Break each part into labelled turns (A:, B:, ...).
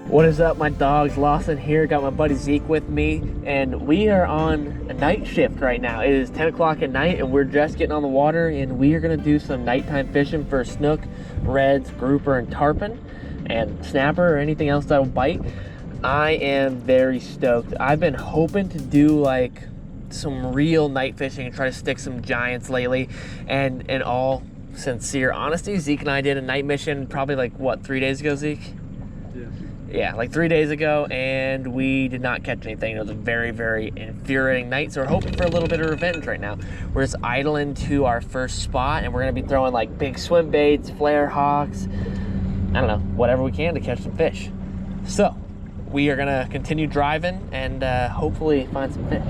A: What is up, my dogs? Lawson here, got my buddy Zeke with me, and we are on a night shift right now. It is 10 o'clock at night, and we're just getting on the water, and we are gonna do some nighttime fishing for snook, reds, grouper, and tarpon, and snapper, or anything else that will bite. I am very stoked. I've been hoping to do like some real night fishing and try to stick some giants lately, and in all sincere honesty, Zeke and I did a night mission probably like, what, 3 days ago, Zeke? Yeah, like 3 days ago, and we did not catch anything. It was a very, very infuriating night, so we're hoping for a little bit of revenge right now. We're just idling to our first spot, and we're gonna be throwing like big swim baits, flare hawks, I don't know, whatever we can to catch some fish. So, we are gonna continue driving and hopefully find some fish.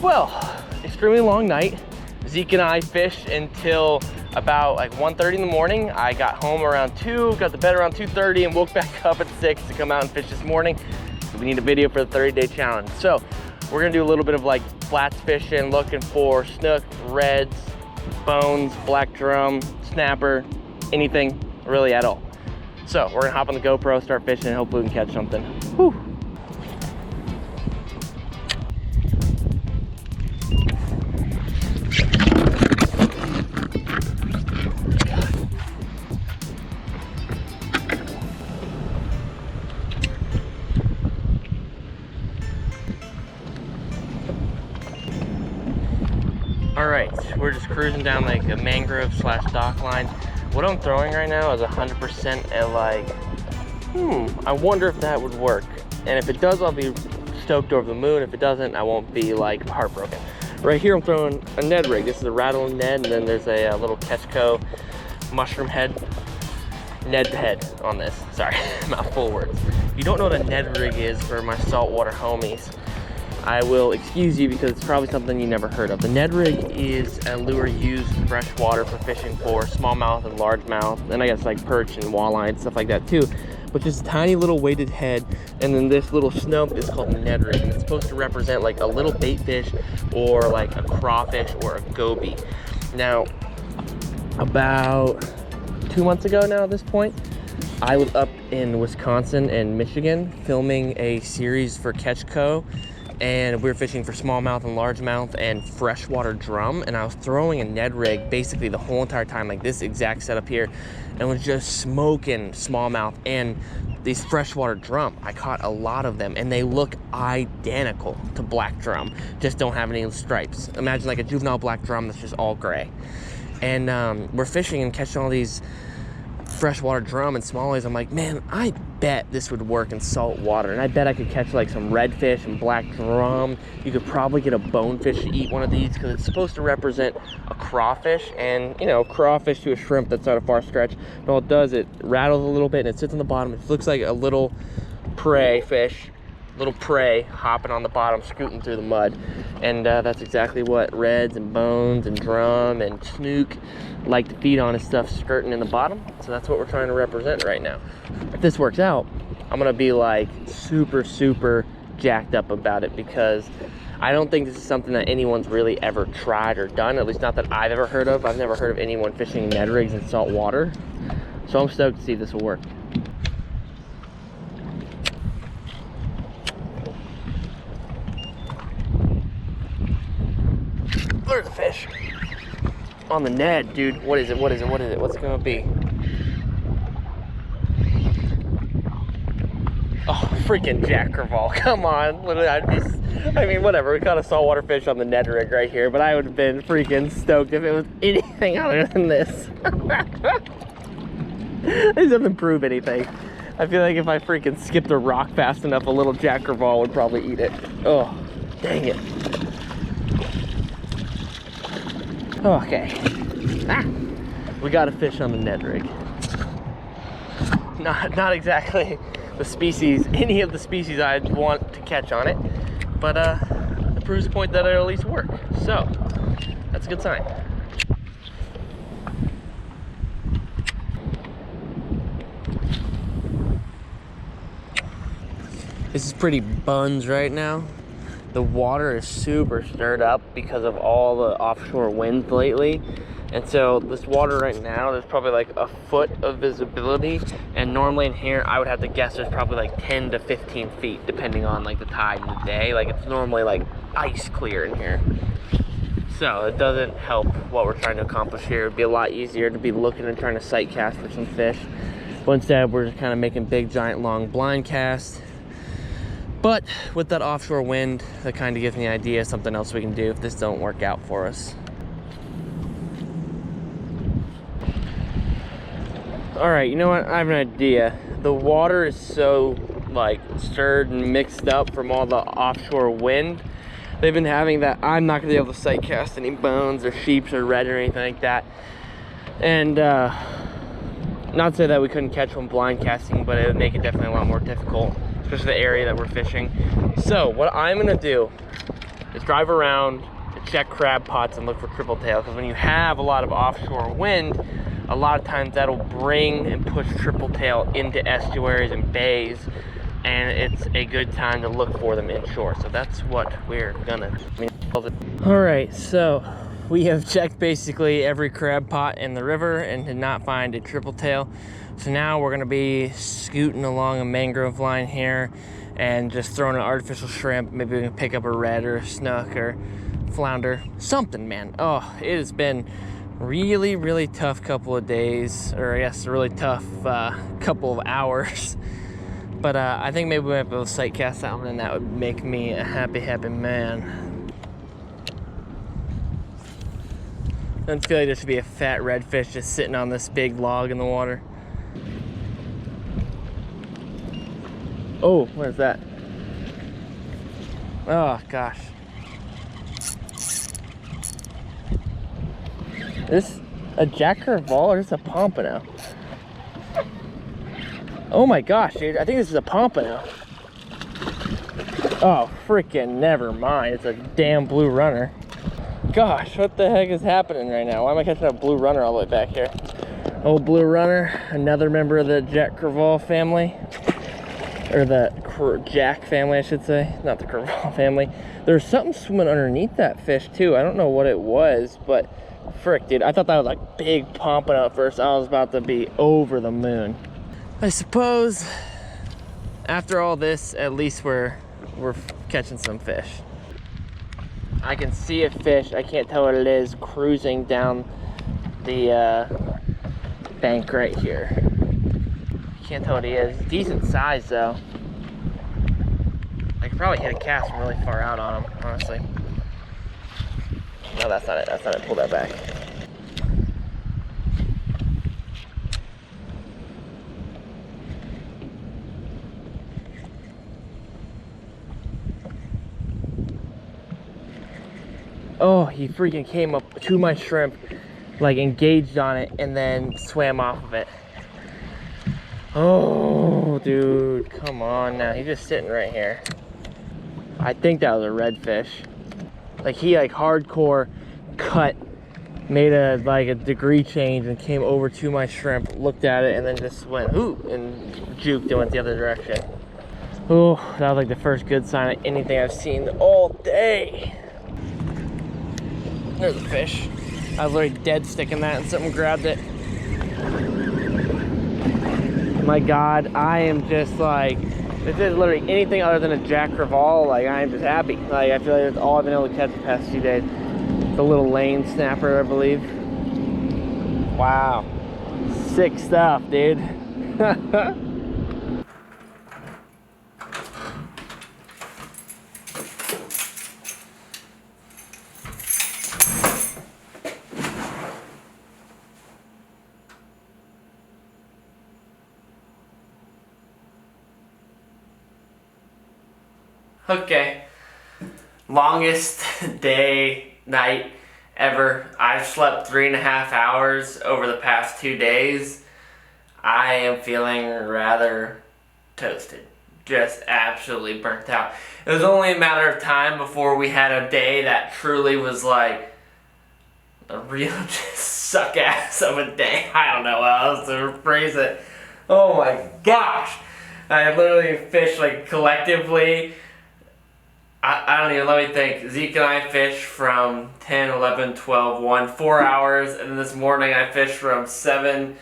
A: Well, extremely long night. Zeke and I fished until about like 1:30 in the morning. I got home around 2, got to bed around 2:30, and woke back up at 6 to come out and fish this morning. So we need a video for the 30-day challenge. So we're gonna do a little bit of like flats fishing, looking for snook, reds, bones, black drum, snapper, anything really at all. So we're gonna hop on the GoPro, start fishing, and hopefully we can catch something. Whew. All right, we're just cruising down like a mangrove / dock line. What I'm throwing right now is 100% at like, I wonder if that would work. And if it does, I'll be stoked over the moon. If it doesn't, I won't be like heartbroken. Right here, I'm throwing a Ned rig. This is a rattle Ned, and then there's a little Ketchco mushroom head, Ned head on this. Sorry, mouthful of words. If you don't know what a Ned rig is, for my saltwater homies, I will excuse you because it's probably something you never heard of. The Ned rig is a lure used in freshwater for fishing for smallmouth and largemouth, and I guess like perch and walleye and stuff like that too. But just a tiny little weighted head, and then this little snook is called a Ned rig, and it's supposed to represent like a little bait fish or like a crawfish or a goby. Now, about 2 months ago now at this point, I was up in Wisconsin and Michigan filming a series for Ketchco, and we were fishing for smallmouth and largemouth and freshwater drum, and I was throwing a Ned rig basically the whole entire time, like this exact setup here, and was just smoking smallmouth and these freshwater drum. I caught a lot of them, and they look identical to black drum, just don't have any stripes. Imagine like a juvenile black drum that's just all gray. And we're fishing and catching all these freshwater drum and smallies. I'm like, man, I bet this would work in salt water, and I bet I could catch like some redfish and black drum. You could probably get a bonefish to eat one of these because it's supposed to represent a crawfish, and you know, crawfish to a shrimp, that's not a far stretch. But all it does, it rattles a little bit and it sits on the bottom. It looks like a little prey fish, little prey hopping on the bottom, scooting through the mud. And that's exactly what reds and bones and drum and snook like to feed on, is stuff skirting in the bottom. So that's what we're trying to represent right now. If this works out, I'm gonna be like super jacked up about it, because I don't think this is something that anyone's really ever tried or done, at least not that I've ever heard of. I've never heard of anyone fishing Ned rigs in salt water. So I'm stoked to see if this will work. There's a fish on the Ned, dude. What is it? What is it? What is it? What's it gonna be? Oh, freaking Jack Crevalle, come on. Literally, I mean, whatever, we caught a saltwater fish on the Ned rig right here, but I would have been freaking stoked if it was anything other than this. This doesn't prove anything. I feel like if I freaking skipped a rock fast enough, a little Jack Crevalle would probably eat it. Oh, dang it. Okay. Ah, we got a fish on the Ned rig. Not exactly the species, any of the species I'd want to catch on it, but it proves the point that it'll at least work. So, that's a good sign. This is pretty buns right now. The water is super stirred up because of all the offshore winds lately. And so this water right now, there's probably like a foot of visibility. And normally in here, I would have to guess there's probably like 10 to 15 feet, depending on like the tide and the day. Like it's normally like ice clear in here. So it doesn't help what we're trying to accomplish here. It'd be a lot easier to be looking and trying to sight cast for some fish. But instead, we're just kind of making big, giant, long blind casts. But with that offshore wind, that kind of gives me an idea of something else we can do if this don't work out for us. All right, you know what? I have an idea. The water is so like stirred and mixed up from all the offshore wind they've been having that I'm not gonna be able to sight cast any bones or sheeps or red or anything like that. And not to say that we couldn't catch one blind casting, but it would make it definitely a lot more difficult, especially the area that we're fishing. So what I'm gonna do is drive around and check crab pots and look for triple tail, because when you have a lot of offshore wind, a lot of times that'll bring and push triple tail into estuaries and bays, and it's a good time to look for them inshore. So that's what we're gonna do. All right, so we have checked basically every crab pot in the river and did not find a triple tail. So now we're gonna be scooting along a mangrove line here and just throwing an artificial shrimp. Maybe we can pick up a red or a snook or flounder, something, man. Oh, it has been really, really tough couple of days, or I guess a really tough couple of hours. But I think maybe we might be able to sight cast that one, and that would make me a happy, happy man. Doesn't feel like there should be a fat redfish just sitting on this big log in the water. Oh, what is that? Oh gosh. Is this a Jack Crevalle or is this a pompano? Oh my gosh, dude, I think this is a pompano. Oh, freaking never mind. It's a damn blue runner. Gosh, what the heck is happening right now? Why am I catching a blue runner all the way back here? Old blue runner, another member of the Jack Crevalle family. Or the Jack family, I should say. Not the Crevalle family. There's something swimming underneath that fish too. I don't know what it was, but frick, dude, I thought that was like big pompano at first. I was about to be over the moon. I suppose after all this, at least we're catching some fish. I can see a fish, I can't tell what it is, cruising down the bank right here. Can't tell what he is. Decent size though. I could probably hit a cast from really far out on him, honestly. No, that's not it. That's not it. Pull that back. Oh, he freaking came up to my shrimp, like engaged on it, and then swam off of it. Oh, dude, come on now. He's just sitting right here. I think that was a redfish. Like he like hardcore cut, made a like a degree change and came over to my shrimp, looked at it, and then just went ooh and juked and went the other direction. Oh, that was like the first good sign of anything I've seen all day. There's a fish. I was literally dead sticking that and something grabbed it. My God, I am just like, this is literally anything other than a Jack Crevalle. Like, I am just happy. Like, I feel like that's all I've been able to catch the past few days. The little lane snapper, I believe. Wow. Sick stuff, dude. Okay. Longest day, night ever. I've slept 3.5 hours over the past 2 days. I am feeling rather toasted. Just absolutely burnt out. It was only a matter of time before we had a day that truly was like a real just suck ass of a day. I don't know how else to phrase it. Oh my gosh. I literally fished like collectively. I don't even, let me think. Zeke and I fished from 10, 11, 12, 1, 4 hours. And then this morning I fished from 7,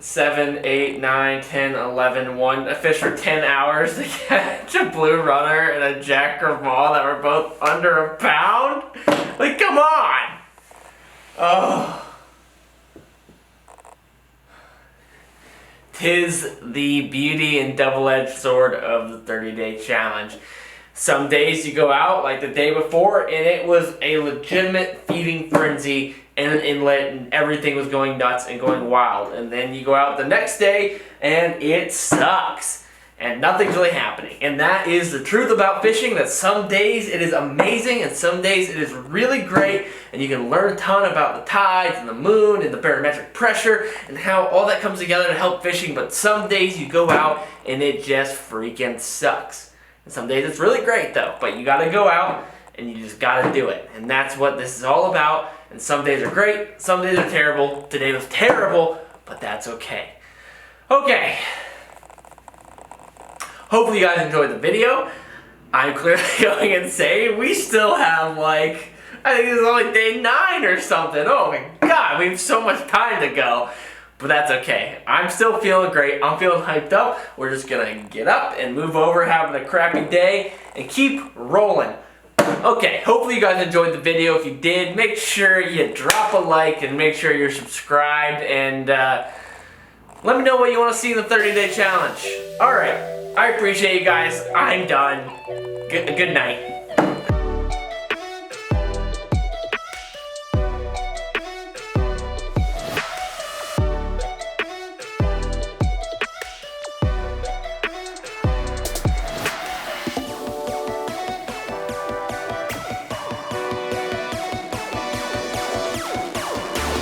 A: 8, 9, 10, 11, 1. I fished for 10 hours to catch a blue runner and a jack crevalle that were both under a pound. Like, come on! Oh. 'Tis the beauty and double-edged sword of the 30-day challenge. Some days you go out, like the day before, and it was a legitimate feeding frenzy in an inlet, and everything was going nuts and going wild. And then you go out the next day, and it sucks. And nothing's really happening. And that is the truth about fishing, that some days it is amazing, and some days it is really great, and you can learn a ton about the tides, and the moon, and the barometric pressure, and how all that comes together to help fishing. But some days you go out, and it just freaking sucks. And some days it's really great though, but you gotta go out and you just gotta do it. And that's what this is all about. And some days are great, some days are terrible. Today was terrible, but that's okay. Okay. Hopefully you guys enjoyed the video. I'm clearly going insane. We still have like, I think this is only day 9 or something. Oh my God, we have so much time to go. But that's okay. I'm still feeling great. I'm feeling hyped up. We're just gonna get up and move over, having a crappy day, and keep rolling. Okay, hopefully you guys enjoyed the video. If you did, make sure you drop a like and make sure you're subscribed, and let me know what you want to see in the 30-day challenge. Alright, I appreciate you guys. I'm done. Good night.